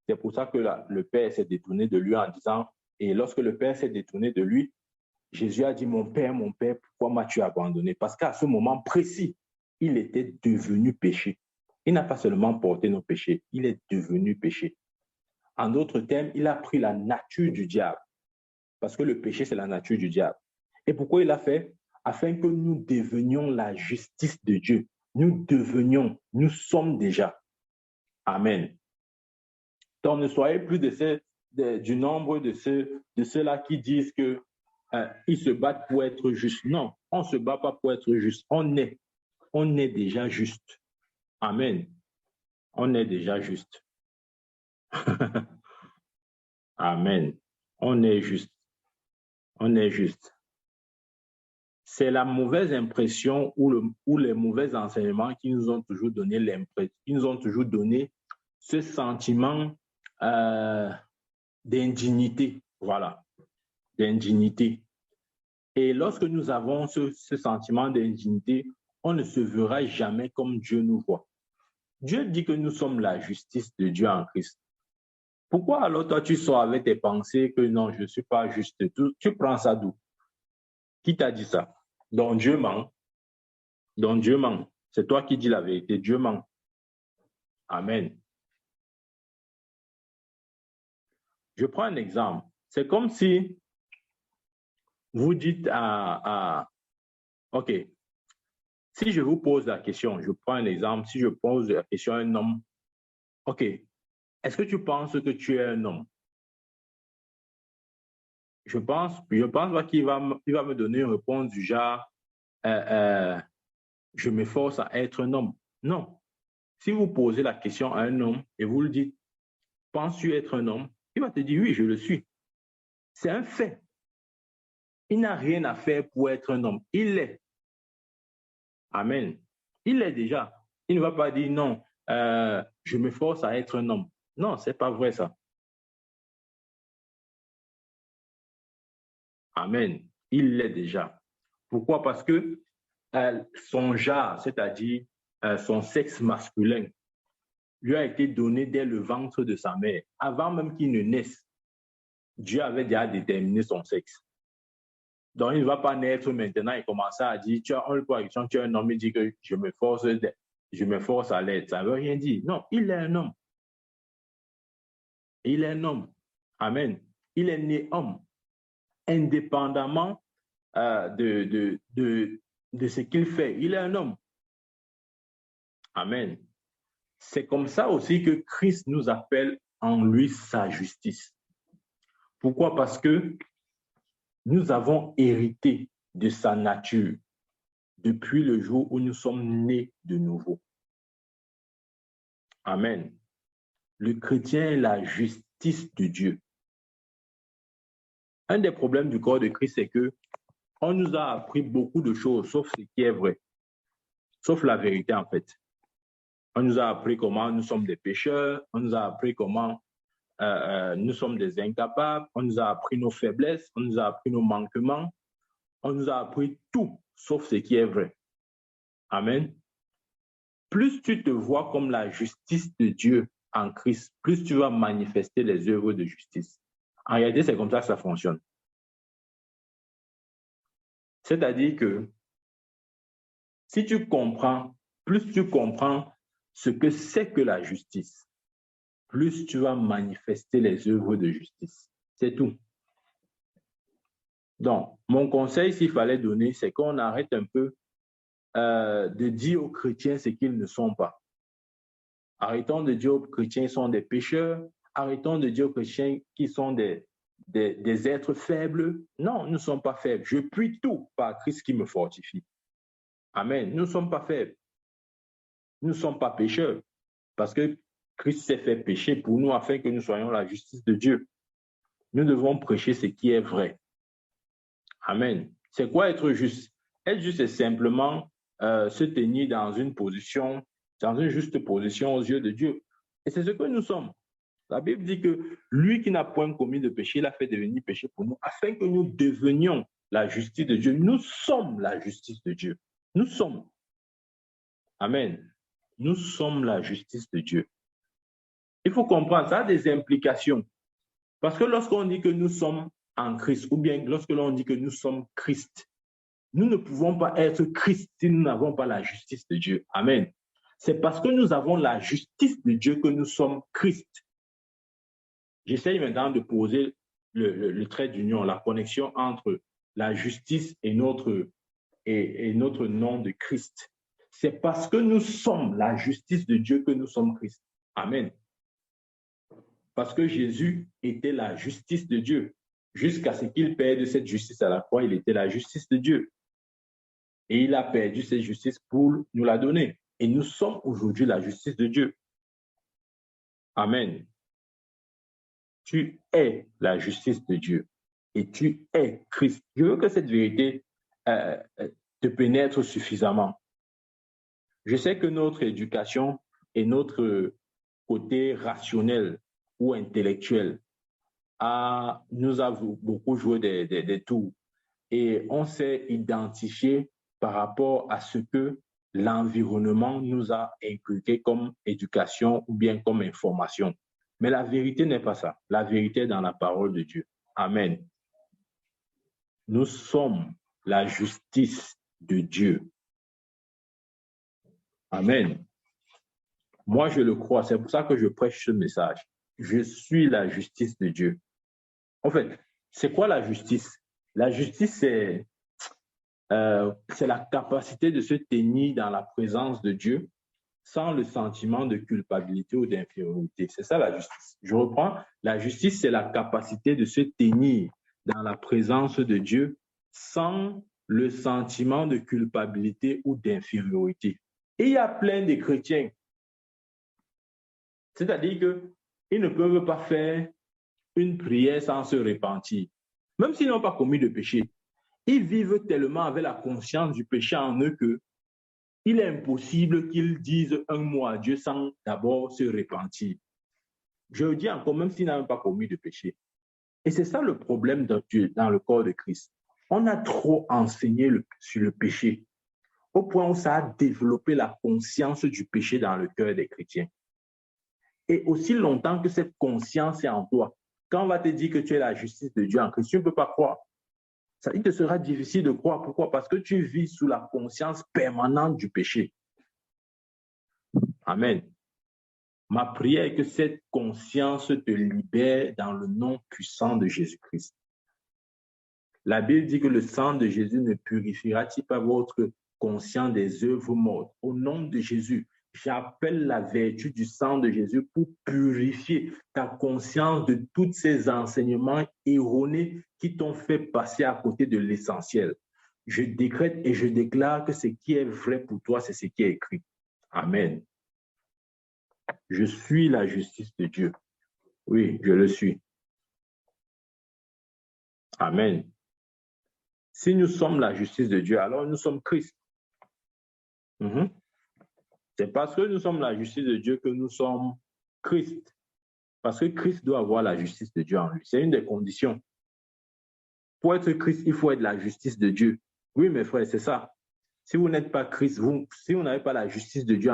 C'est pour ça que le Père s'est détourné de lui en disant, et lorsque le Père s'est détourné de lui, Jésus a dit, mon Père, pourquoi m'as-tu abandonné? Parce qu'à ce moment précis, il était devenu péché. Il n'a pas seulement porté nos péchés, il est devenu péché. En d'autres termes, il a pris la nature du diable. Parce que le péché, c'est la nature du diable. Et pourquoi il l'a fait? Afin que nous devenions la justice de Dieu. Nous sommes déjà. Amen. Donc, ne soyez plus du nombre de ceux-là qui disent que ils se battent pour être justes. Non, on ne se bat pas pour être juste. On est déjà juste. Amen. On est déjà juste. Amen. On est juste. On est juste. C'est la mauvaise impression ou les mauvais enseignements qui nous ont toujours donné ce sentiment d'indignité. Voilà, d'indignité. Et lorsque nous avons ce sentiment d'indignité, on ne se verra jamais comme Dieu nous voit. Dieu dit que nous sommes la justice de Dieu en Christ. Pourquoi alors toi tu sors avec tes pensées que non, je ne suis pas juste? Tu prends ça d'où? Qui t'a dit ça? Donc Dieu ment. Donc Dieu ment. C'est toi qui dis la vérité. Dieu ment. Amen. Je prends un exemple. C'est comme si vous dites OK, si je vous pose la question, je prends un exemple, si je pose la question à un homme, OK, est-ce que tu penses que tu es un homme? Je pense pas qu'il va me donner une réponse du genre je m'efforce à être un homme. Non. Si vous posez la question à un homme et vous lui dites, penses-tu être un homme? Il va te dire, oui, je le suis. C'est un fait. Il n'a rien à faire pour être un homme. Il l'est. Amen. Il l'est déjà. Il ne va pas dire, non, je me force à être un homme. Non, ce n'est pas vrai ça. Amen. Il l'est déjà. Pourquoi? Parce que son genre, c'est-à-dire son sexe masculin, lui a été donné dès le ventre de sa mère. Avant même qu'il ne naisse, Dieu avait déjà déterminé son sexe. Donc, il ne va pas naître maintenant et commencer à dire, tu as un homme, il dit que je me force à l'être. Ça ne veut rien dire. Non, il est un homme. Il est un homme. Amen. Il est né homme, indépendamment de ce qu'il fait. Il est un homme. Amen. C'est comme ça aussi que Christ nous appelle en lui sa justice. Pourquoi? Parce que nous avons hérité de sa nature depuis le jour où nous sommes nés de nouveau. Amen. Le chrétien est la justice de Dieu. Un des problèmes du corps de Christ, c'est que on nous a appris beaucoup de choses, sauf ce qui est vrai, sauf la vérité en fait. On nous a appris comment nous sommes des pécheurs, on nous a appris comment nous sommes des incapables, on nous a appris nos faiblesses, on nous a appris nos manquements, on nous a appris tout, sauf ce qui est vrai. Amen. Plus tu te vois comme la justice de Dieu en Christ, plus tu vas manifester les œuvres de justice. En réalité, c'est comme ça que ça fonctionne. C'est-à-dire que si tu comprends, plus tu comprends ce que c'est que la justice, plus tu vas manifester les œuvres de justice. C'est tout. Donc, mon conseil, s'il fallait donner, c'est qu'on arrête un peu de dire aux chrétiens ce qu'ils ne sont pas. Arrêtons de dire aux chrétiens qu'ils sont des pécheurs. Arrêtons de dire aux chrétiens qu'ils sont des êtres faibles. Non, nous ne sommes pas faibles. Je puis tout par Christ qui me fortifie. Amen. Nous ne sommes pas faibles. Nous ne sommes pas pécheurs. Parce que Christ s'est fait pécher pour nous afin que nous soyons la justice de Dieu. Nous devons prêcher ce qui est vrai. Amen. C'est quoi être juste? Être juste, c'est simplement se tenir dans une juste position aux yeux de Dieu. Et c'est ce que nous sommes. La Bible dit que lui qui n'a point commis de péché, il a fait devenir péché pour nous, afin que nous devenions la justice de Dieu. Nous sommes la justice de Dieu. Nous sommes. Amen. Nous sommes la justice de Dieu. Il faut comprendre, ça a des implications. Parce que lorsqu'on dit que nous sommes en Christ, ou bien lorsque l'on dit que nous sommes Christ, nous ne pouvons pas être Christ si nous n'avons pas la justice de Dieu. Amen. C'est parce que nous avons la justice de Dieu que nous sommes Christ. J'essaye maintenant de poser le trait d'union, la connexion entre la justice et notre nom de Christ. C'est parce que nous sommes la justice de Dieu que nous sommes Christ. Amen. Parce que Jésus était la justice de Dieu. Jusqu'à ce qu'il perde cette justice à la croix, il était la justice de Dieu. Et il a perdu cette justice pour nous la donner. Et nous sommes aujourd'hui la justice de Dieu. Amen. Tu es la justice de Dieu. Et tu es Christ. Je veux que cette vérité te pénètre suffisamment. Je sais que notre éducation et notre côté rationnel ou intellectuel nous a beaucoup joué des tours. Et on s'est identifié par rapport à ce que l'environnement nous a inculqué comme éducation ou bien comme information. Mais la vérité n'est pas ça. La vérité est dans la parole de Dieu. Amen. Nous sommes la justice de Dieu. Amen. Moi, je le crois. C'est pour ça que je prêche ce message. Je suis la justice de Dieu. En fait, c'est quoi la justice? La justice, c'est la capacité de se tenir dans la présence de Dieu sans le sentiment de culpabilité ou d'infériorité. C'est ça la justice. Je reprends. La justice, c'est la capacité de se tenir dans la présence de Dieu sans le sentiment de culpabilité ou d'infériorité. Et il y a plein de chrétiens C'est-à-dire qu'ils ne peuvent pas faire une prière sans se repentir. Même s'ils n'ont pas commis de péché, ils vivent tellement avec la conscience du péché en eux que il est impossible qu'ils disent un mot à Dieu sans d'abord se repentir. Je le dis encore, même s'ils n'ont pas commis de péché. Et c'est ça le problème de Dieu dans le corps de Christ. On a trop enseigné sur le péché, au point où ça a développé la conscience du péché dans le cœur des chrétiens. Et aussi longtemps que cette conscience est en toi, quand on va te dire que tu es la justice de Dieu en Christ, tu ne peux pas croire. Ça, il te sera difficile de croire. Pourquoi? Parce que tu vis sous la conscience permanente du péché. Amen. Ma prière est que cette conscience te libère dans le nom puissant de Jésus-Christ. La Bible dit que le sang de Jésus ne purifiera-t-il pas votre conscience des œuvres mortes? Au nom de Jésus, j'appelle la vertu du sang de Jésus pour purifier ta conscience de tous ces enseignements erronés qui t'ont fait passer à côté de l'essentiel. Je décrète et je déclare que ce qui est vrai pour toi, c'est ce qui est écrit. Amen. Je suis la justice de Dieu. Oui, je le suis. Amen. Si nous sommes la justice de Dieu, alors nous sommes Christ. C'est parce que nous sommes la justice de Dieu que nous sommes Christ. Parce que Christ doit avoir la justice de Dieu en lui. C'est une des conditions. Pour être Christ, il faut être la justice de Dieu. Oui, mes frères, c'est ça. Si vous n'êtes pas Christ, si vous n'avez pas la justice de Dieu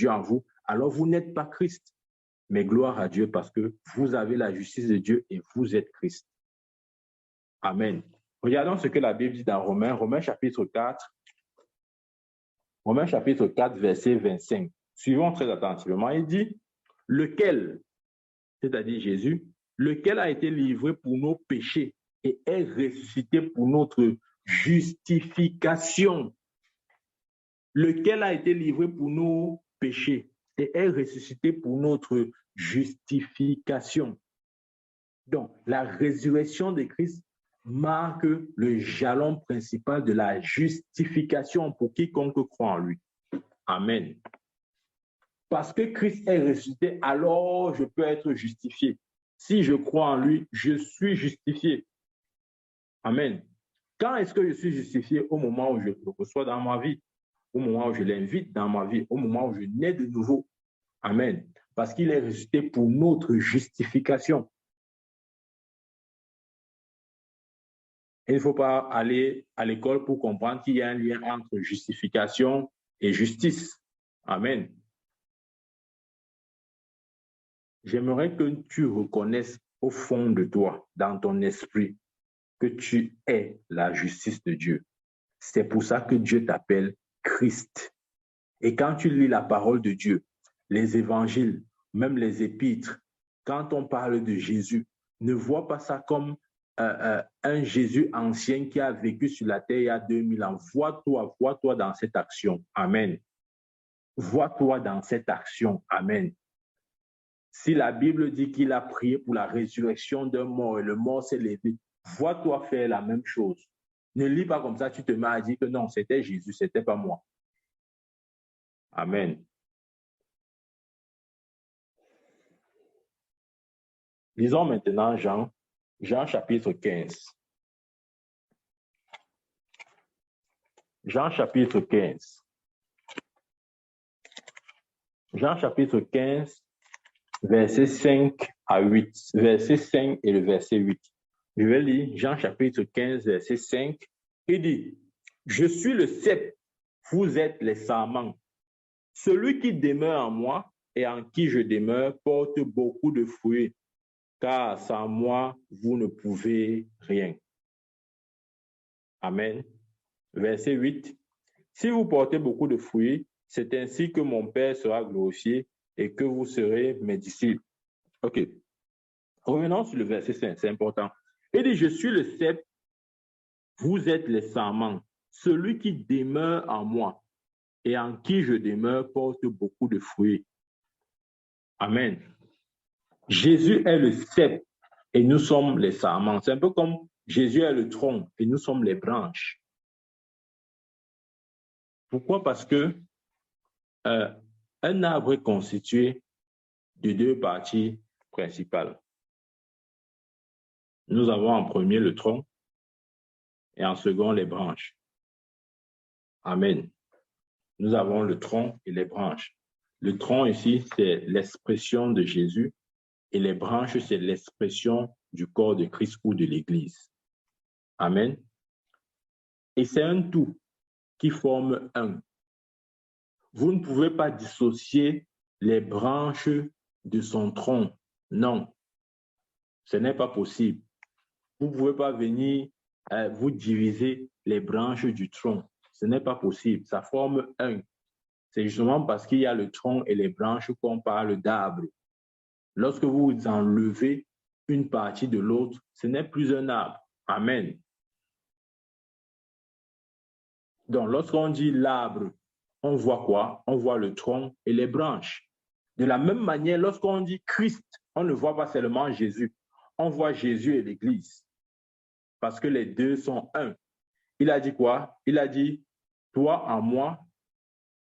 en vous, alors vous n'êtes pas Christ. Mais gloire à Dieu parce que vous avez la justice de Dieu et vous êtes Christ. Amen. Regardons ce que la Bible dit dans Romains chapitre 4. Romains chapitre 4, verset 25. Suivons très attentivement. Il dit, lequel, c'est-à-dire Jésus, lequel a été livré pour nos péchés et est ressuscité pour notre justification. Lequel a été livré pour nos péchés et est ressuscité pour notre justification. Donc, la résurrection de Christ marque le jalon principal de la justification pour quiconque croit en lui. Amen. Parce que Christ est ressuscité, alors je peux être justifié. Si je crois en lui, je suis justifié. Amen. Quand est-ce que je suis justifié? Au moment où je le reçois dans ma vie, au moment où je l'invite dans ma vie, au moment où je nais de nouveau. Amen. Parce qu'il est ressuscité pour notre justification. Il ne faut pas aller à l'école pour comprendre qu'il y a un lien entre justification et justice. Amen. J'aimerais que tu reconnaisses au fond de toi, dans ton esprit, que tu es la justice de Dieu. C'est pour ça que Dieu t'appelle Christ. Et quand tu lis la parole de Dieu, les évangiles, même les épîtres, quand on parle de Jésus, ne vois pas ça comme un Jésus ancien qui a vécu sur la terre il y a 2000 ans. Vois-toi dans cette action. Amen. Vois-toi dans cette action. Amen. Si la Bible dit qu'il a prié pour la résurrection d'un mort et le mort s'est levé, vois-toi faire la même chose. Ne lis pas comme ça, tu te mets à dire que non, c'était Jésus, c'était pas moi. Amen. Lisons maintenant Jean chapitre 15. Jean chapitre 15. Jean chapitre 15, versets 5 à 8. Verset 5 et le verset 8. Je vais lire Jean chapitre 15, verset 5. Il dit, « Je suis le cep, vous êtes les sarments. Celui qui demeure en moi et en qui je demeure porte beaucoup de fruits, car sans moi, vous ne pouvez rien. » Amen. Verset 8. « Si vous portez beaucoup de fruits, c'est ainsi que mon Père sera glorifié et que vous serez mes disciples. » OK. Revenons sur le verset 5, c'est important. Il dit, « Je suis le cep, vous êtes les sarments. Celui qui demeure en moi et en qui je demeure porte beaucoup de fruits. » Amen. Jésus est le cep et nous sommes les sarments. C'est un peu comme Jésus est le tronc et nous sommes les branches. Pourquoi? Parce que un arbre est constitué de deux parties principales. Nous avons en premier le tronc et en second les branches. Amen. Nous avons le tronc et les branches. Le tronc ici, c'est l'expression de Jésus et les branches, c'est l'expression du corps de Christ ou de l'Église. Amen. Et c'est un tout qui forme un. Vous ne pouvez pas dissocier les branches de son tronc. Non, ce n'est pas possible. Vous ne pouvez pas venir vous diviser les branches du tronc. Ce n'est pas possible. Ça forme un. C'est justement parce qu'il y a le tronc et les branches qu'on parle d'arbre. Lorsque vous enlevez une partie de l'autre, ce n'est plus un arbre. Amen. Donc, lorsqu'on dit l'arbre, on voit quoi? On voit le tronc et les branches. De la même manière, lorsqu'on dit Christ, on ne voit pas seulement Jésus. On voit Jésus et l'Église. Parce que les deux sont un. Il a dit quoi? Il a dit, toi en moi,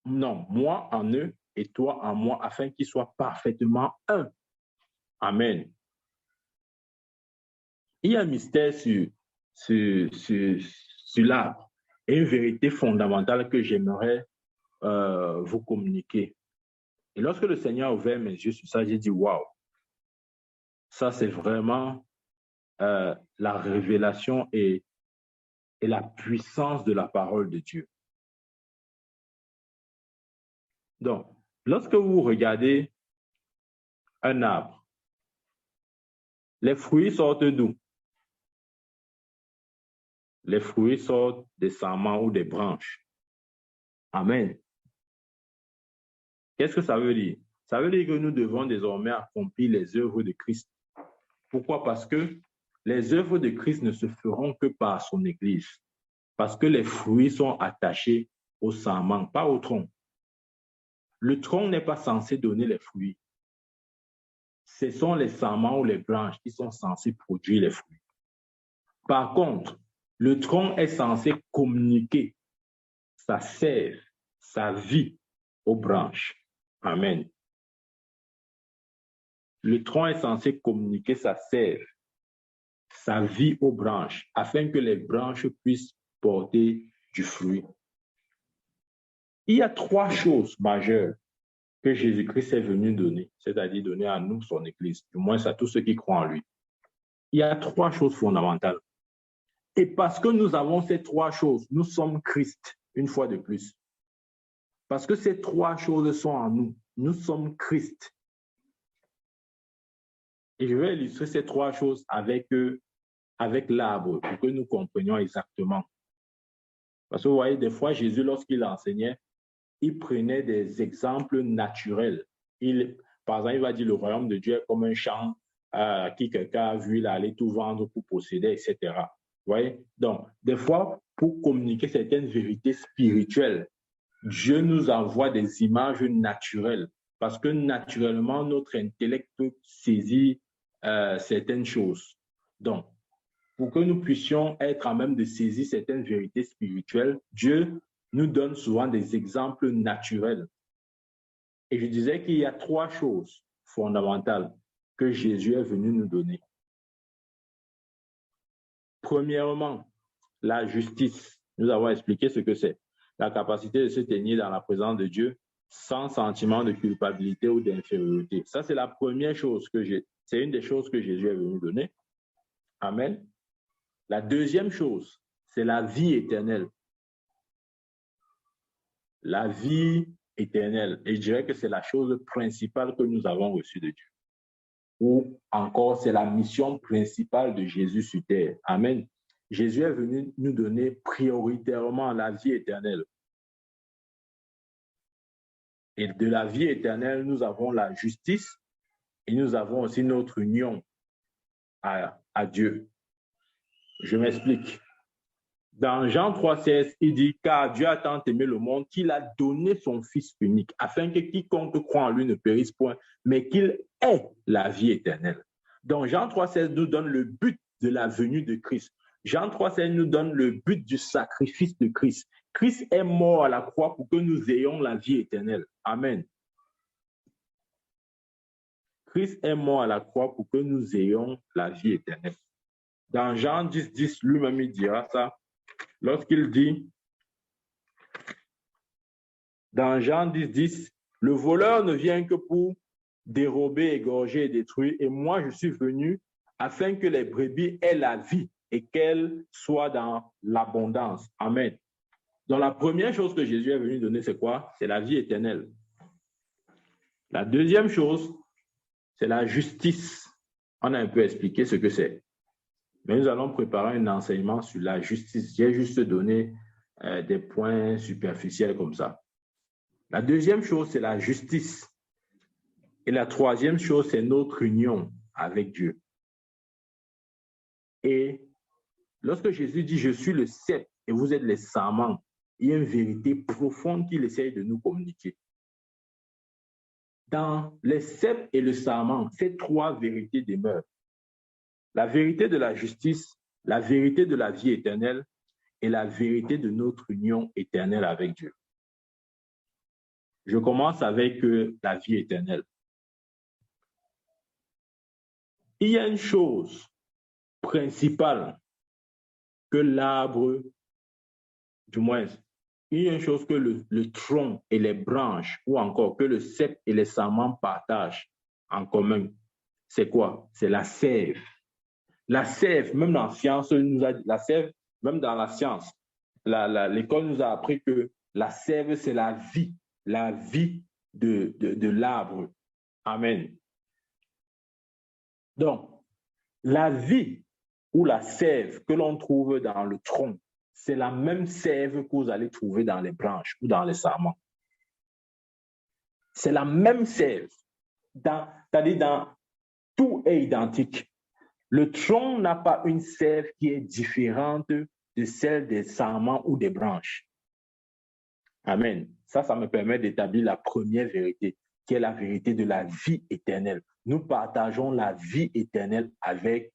non, moi en eux et toi en moi, afin qu'ils soient parfaitement un. Amen. Il y a un mystère sur l'arbre et une vérité fondamentale que j'aimerais vous communiquer. Et lorsque le Seigneur a ouvert mes yeux sur ça, j'ai dit, waouh, ça c'est vraiment la révélation et la puissance de la parole de Dieu. Donc, lorsque vous regardez un arbre, les fruits sortent d'où? Les fruits sortent des sarments ou des branches. Amen. Qu'est-ce que ça veut dire? Ça veut dire que nous devons désormais accomplir les œuvres de Christ. Pourquoi? Parce que les œuvres de Christ ne se feront que par son Église. Parce que les fruits sont attachés au sarment, pas au tronc. Le tronc n'est pas censé donner les fruits. Ce sont les sarments ou les branches qui sont censés produire les fruits. Par contre, le tronc est censé communiquer sa sève, sa vie aux branches. Amen. Le tronc est censé communiquer sa sève, sa vie aux branches, afin que les branches puissent porter du fruit. Il y a trois choses majeures que Jésus-Christ est venu donner, c'est-à-dire donner à nous, son Église, du moins à tous ceux qui croient en lui. Il y a trois choses fondamentales. Et parce que nous avons ces trois choses, nous sommes Christ, une fois de plus. Parce que ces trois choses sont en nous, nous sommes Christ. Et je vais illustrer ces trois choses avec l'arbre pour que nous comprenions exactement. Parce que vous voyez, des fois, Jésus, lorsqu'il enseignait, il prenait des exemples naturels. Par exemple, il va dire le royaume de Dieu est comme un champ qui quelqu'un a vu, il allait tout vendre pour posséder, etc. Vous voyez? Donc, des fois, pour communiquer certaines vérités spirituelles, Dieu nous envoie des images naturelles parce que naturellement, notre intellect peut saisir certaines choses. Donc, pour que nous puissions être à même de saisir certaines vérités spirituelles, Dieu nous donne souvent des exemples naturels. Et je disais qu'il y a trois choses fondamentales que Jésus est venu nous donner. Premièrement, la justice. Nous avons expliqué ce que c'est. La capacité de se tenir dans la présence de Dieu sans sentiment de culpabilité ou d'infériorité. Ça, c'est la première chose c'est une des choses que Jésus est venu donner. Amen. La deuxième chose, c'est la vie éternelle. La vie éternelle. Et je dirais que c'est la chose principale que nous avons reçue de Dieu. Ou encore, c'est la mission principale de Jésus sur terre. Amen. Jésus est venu nous donner prioritairement la vie éternelle. Et de la vie éternelle, nous avons la justice et nous avons aussi notre union à Dieu. Je m'explique. Dans Jean 3,16, il dit « Car Dieu a tant aimé le monde qu'il a donné son Fils unique, afin que quiconque croit en lui ne périsse point, mais qu'il ait la vie éternelle. » Donc Jean 3,16 nous donne le but de la venue de Christ. Jean 3,16 nous donne le but du sacrifice de Christ. Christ est mort à la croix pour que nous ayons la vie éternelle. Amen. Christ est mort à la croix pour que nous ayons la vie éternelle. Dans Jean 10, 10, lui-même il dira ça, lorsqu'il dit, dans Jean 10, 10, le voleur ne vient que pour dérober, égorger et détruire, et moi je suis venu afin que les brebis aient la vie et qu'elles soient dans l'abondance. Amen. Donc la première chose que Jésus est venu donner, c'est quoi? C'est la vie éternelle. La deuxième chose, c'est la justice. On a un peu expliqué ce que c'est. Mais nous allons préparer un enseignement sur la justice. J'ai juste donné des points superficiels comme ça. La deuxième chose, c'est la justice. Et la troisième chose, c'est notre union avec Dieu. Et lorsque Jésus dit « Je suis le cep et vous êtes les sarments », il y a une vérité profonde qu'il essaye de nous communiquer. Dans les cep et le sarment, ces trois vérités demeurent. La vérité de la justice, la vérité de la vie éternelle et la vérité de notre union éternelle avec Dieu. Je commence avec la vie éternelle. Il y a une chose principale que l'arbre, du moins, il y a une chose que le tronc et les branches, ou encore que le cep et les sarments partagent en commun. C'est quoi? C'est la sève. La sève, même dans la science, la sève, même dans la science, l'école nous a appris que la sève, c'est la vie de l'arbre. Amen. Donc, la vie ou la sève que l'on trouve dans le tronc, c'est la même sève que vous allez trouver dans les branches ou dans les sarments. C'est la même sève. C'est-à-dire, tout est identique. Le tronc n'a pas une sève qui est différente de celle des sarments ou des branches. Amen. Ça me permet d'établir la première vérité, qui est la vérité de la vie éternelle. Nous partageons la vie éternelle avec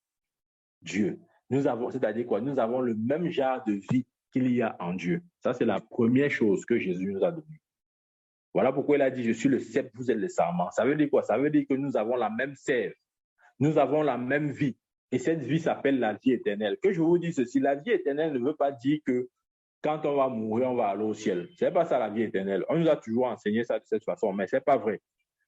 Dieu. C'est-à-dire quoi? Nous avons le même genre de vie qu'il y a en Dieu. Ça, c'est la première chose que Jésus nous a donnée. Voilà pourquoi il a dit, je suis le cep, vous êtes les sarments. Ça veut dire quoi? Ça veut dire que nous avons la même sève. Nous avons la même vie. Et cette vie s'appelle la vie éternelle. Que je vous dis ceci, la vie éternelle ne veut pas dire que quand on va mourir, on va aller au ciel. Ce n'est pas ça la vie éternelle. On nous a toujours enseigné ça de cette façon, mais ce n'est pas vrai.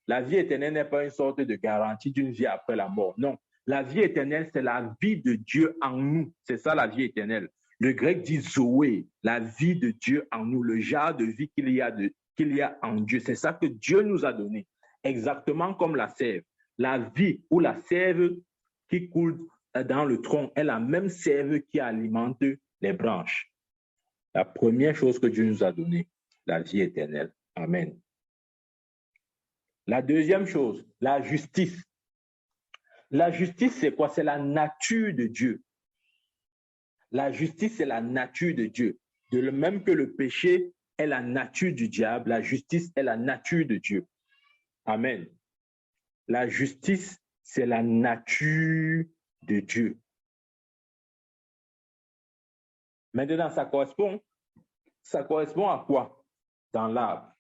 La vie éternelle n'est pas une sorte de garantie d'une vie après la mort. Non. La vie éternelle, c'est la vie de Dieu en nous. C'est ça la vie éternelle. Le grec dit Zoé, la vie de Dieu en nous, le genre de vie qu'il y a en Dieu. C'est ça que Dieu nous a donné. Exactement comme la sève. La vie ou la sève qui coule dans le tronc est la même sève qui alimente les branches. La première chose que Dieu nous a donnée, la vie éternelle. Amen. La deuxième chose, la justice. La justice, c'est quoi? C'est la nature de Dieu. La justice, c'est la nature de Dieu. De même que le péché est la nature du diable, la justice est la nature de Dieu. Amen. La justice, c'est la nature de Dieu. Maintenant, ça correspond à quoi dans l'arbre?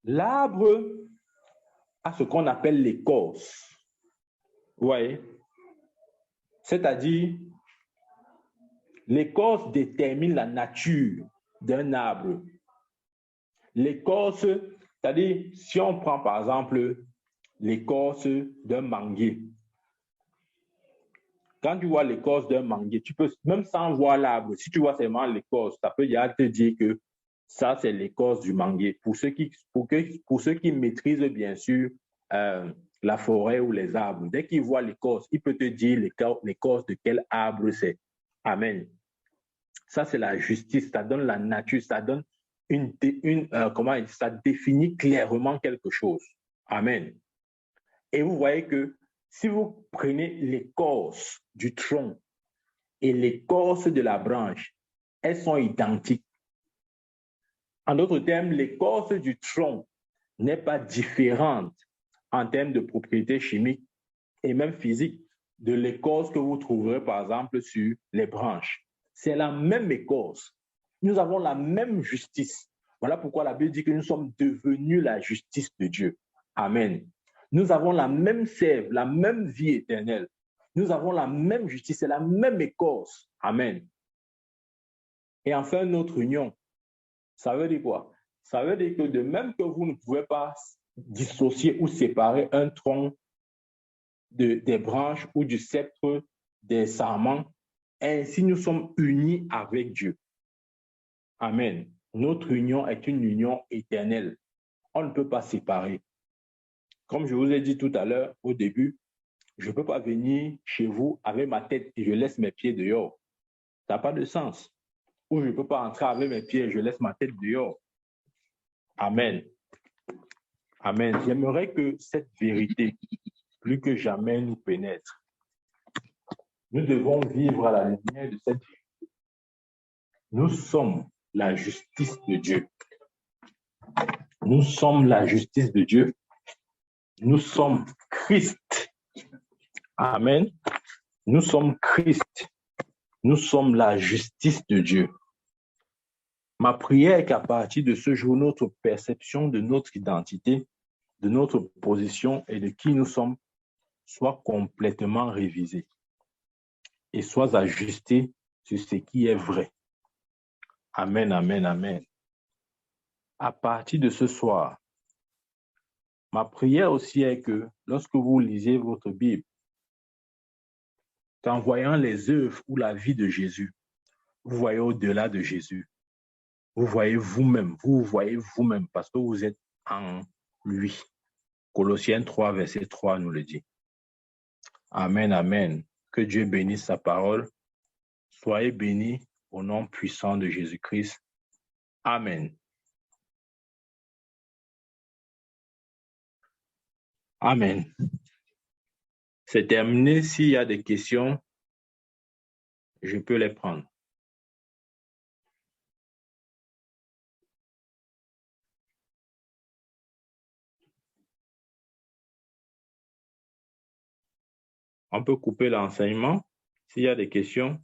L'arbre a ce qu'on appelle l'écorce. Vous voyez? C'est-à-dire, l'écorce détermine la nature d'un arbre. L'écorce, c'est-à-dire, si on prend par exemple l'écorce d'un manguier, quand tu vois l'écorce d'un manguier, tu peux, même sans voir l'arbre, si tu vois seulement l'écorce, ça peut déjà te dire que ça, c'est l'écorce du manguier. Pour ceux qui maîtrisent bien sûr la forêt ou les arbres, dès qu'ils voient l'écorce, il peut te dire l'écorce de quel arbre c'est. Amen. Ça, c'est la justice. Ça donne la nature. Ça donne ça définit clairement quelque chose. Amen. Et vous voyez que si vous prenez l'écorce du tronc et l'écorce de la branche, elles sont identiques. En d'autres termes, l'écorce du tronc n'est pas différente en termes de propriétés chimiques et même physiques de l'écorce que vous trouverez par exemple sur les branches. C'est la même écorce. Nous avons la même justice. Voilà pourquoi la Bible dit que nous sommes devenus la justice de Dieu. Amen. Nous avons la même sève, la même vie éternelle. Nous avons la même justice et la même écorce. Amen. Et enfin, notre union. Ça veut dire quoi? Ça veut dire que de même que vous ne pouvez pas dissocier ou séparer un tronc des branches ou du sceptre des sarments, ainsi nous sommes unis avec Dieu. Amen. Notre union est une union éternelle. On ne peut pas séparer. Comme je vous ai dit tout à l'heure, au début, je ne peux pas venir chez vous avec ma tête et je laisse mes pieds dehors. Ça n'a pas de sens. Ou je ne peux pas entrer avec mes pieds et je laisse ma tête dehors. Amen. Amen. J'aimerais que cette vérité, plus que jamais, nous pénètre. Nous devons vivre à la lumière de cette vérité. Nous sommes la justice de Dieu. Nous sommes la justice de Dieu. Nous sommes Christ. Amen. Nous sommes Christ. Nous sommes la justice de Dieu. Ma prière est qu'à partir de ce jour, notre perception de notre identité, de notre position et de qui nous sommes soit complètement révisée et soit ajustée sur ce qui est vrai. Amen, amen, amen. À partir de ce soir, ma prière aussi est que lorsque vous lisez votre Bible, qu'en voyant les œuvres ou la vie de Jésus, vous voyez au-delà de Jésus. Vous voyez vous-même, vous voyez vous-même parce que vous êtes en lui. Colossiens 3, verset 3 nous le dit. Amen, amen. Que Dieu bénisse sa parole. Soyez bénis au nom puissant de Jésus-Christ. Amen. Amen. C'est terminé. S'il y a des questions, je peux les prendre. On peut couper l'enseignement. S'il y a des questions.